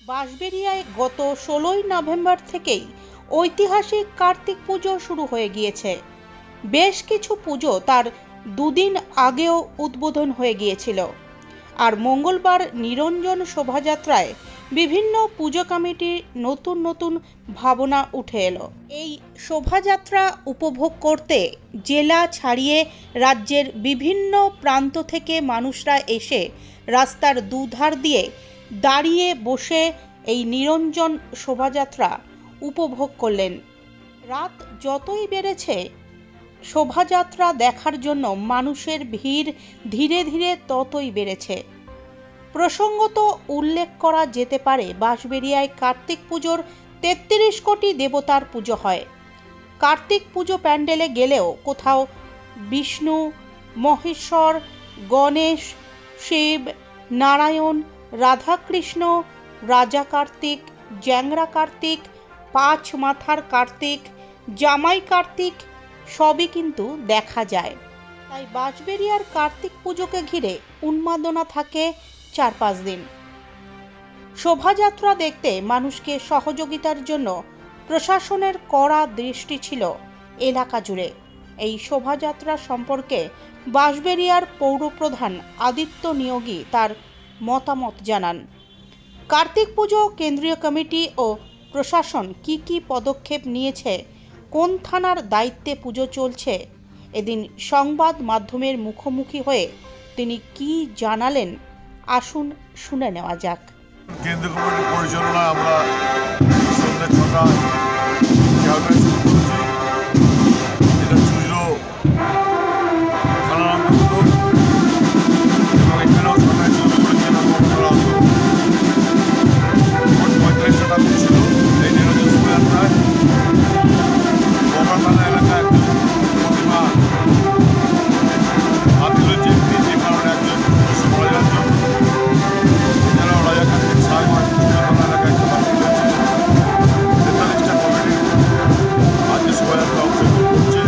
বাঁশবেড়িয়ায় গত 16ই নভেম্বর থেকেই ঐতিহাসিক কার্তিক পুজো শুরু হয়ে গিয়েছে। বেশ কিছু পুজো তার দুদিন আগেও উদ্বোধন হয়ে গিয়েছিল। আর মঙ্গলবার নিরঞ্জন শোভাযাত্রায় বিভিন্ন পুজো কমিটির নতুন নতুন ভাবনা উঠে এলো। এই শোভাযাত্রা উপভোগ করতে জেলা ছাড়িয়ে রাজ্যের বিভিন্ন প্রান্ত থেকে মানুষরা এসে রাস্তার দুধার দিয়ে দাঁড়িয়ে বসে এই নিরঞ্জন শোভাযাত্রা উপভোগ করলেন। রাত যতই বেড়েছে শোভাযাত্রা দেখার জন্য মানুষের ভিড় ধীরে ধীরে ততই বেড়েছে। প্রসঙ্গত উল্লেখ করা যেতে পারে, বাঁশবেড়িয়ায় কার্তিক পুজোর ৩৩ কোটি দেবতার পুজো হয়। কার্তিক পুজো প্যান্ডেলে গেলেও কোথাও বিষ্ণু, মহেশ্বর, গণেশ, শিব, নারায়ণ, রাধাকৃষ্ণ, রাজা কার্তিক, জ্যাংরা কার্তিক, ৫ মাথার কার্তিক, জামাই কার্তিক সবই কিন্তু দেখা যায়। তাই বাঁশবেড়িয়ার কার্তিক পুজোকে ঘিরে উন্মাদনা থাকে ৪-৫ দিন। শোভাযাত্রা দেখতে মানুষকে সহযোগিতার জন্য প্রশাসনের কড়া দৃষ্টি ছিল এলাকা জুড়ে। এই শোভাযাত্রা সম্পর্কে বাঁশবেড়িয়ার পৌরপ্রধান আদিত্য নিয়োগী তার মতামত জানান। কার্তিক পুজো কেন্দ্রীয় কমিটি ও প্রশাসন কি পদক্ষেপ নিয়েছে, কোন থানার দায়িত্বে পুজো চলছে, এদিন সংবাদ মাধ্যমের মুখোমুখি হয়ে তিনি কি জানালেন, আসুন শুনে নেওয়া যাক। কেন্দ্রীয় কমিটির পরিচালনায় আমরা সন্ধ্যা ৬টা এটা চুইরো থানার অন্তর্গত এবং এখানেও সবাই শুরু করেছিলাম। ৩৫টা ঠাকুর ছিল এই নিরঞ্জন শোভাযাত্রায়। বগরা থানা এলাকায় প্রতিমা হাতি রয়েছে, যে কারণে একজন শোভাযাত্রা জন্য এছাড়াও রাজা কার্তিক সাহেব থানা এলাকায় একটা বাড়ি রয়েছে। ৪৩টা কমিটি আজকে শোভাযাত্রা অংশগ্রহণ করছে।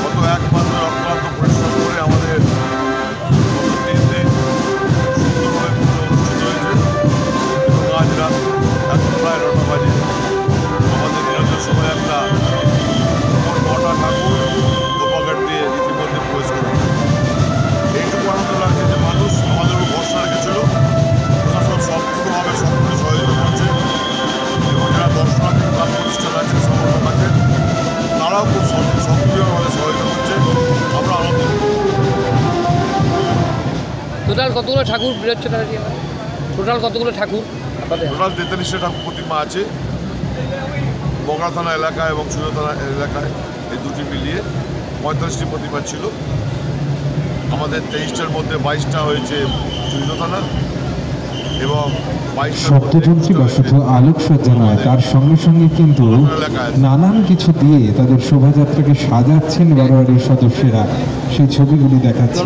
গত ১ মাসের অক্লান্ত পরিশ্রম করে আমাদের গত ৩ দিন সুন্দরভাবে পুজো অনুষ্ঠিত হয়েছে এবং আজ রাত এখন প্রায় ৯টা বাজে আমাদের নিরঞ্জন শোভাযাত্রা মোট ৯টা ঠাকুর গোপাঘাট দিয়ে ইতিমধ্যে প্রবেশ করেছে। এইটুকু আনন্দ লাগছে যে মানুষ আমাদের উপর ভরসা রেখেছিল, প্রশাসন সম্পূর্ণভাবে সকলকে সহযোগিতা করছে এবং যারা দর্শনার্থী বা প্রতিষ্ঠান আছে, সংগঠন আছে, তারাও খুব সক্রিয়ভাবে আমাদের সহযোগিতা করছে। আমরা আনন্দ। টোটাল কতগুলো ঠাকুর বেরোচ্ছে? টোটাল কতগুলো ঠাকুর? টোটাল ৪৩টা ঠাকুর প্রতিমা আছে বগরা থানা এলাকায় এবং চুইরো থানা এলাকায়, এই দুটি মিলিয়ে ৪৫টি প্রতিমা ছিল। আমাদের ২৩টার মধ্যে ২২টা হয়েছে চুইরো থানা এবং ২২টার শব্দযন্ত্রী বা শুধু আলোকসজ্জা নয়, তার সঙ্গে সঙ্গে কিন্তু নানান কিছু দিয়ে তাদের শোভাযাত্রাকে সাজাচ্ছেন বারোয়ারির সদস্যরা। সেই ছবিগুলি দেখাচ্ছে।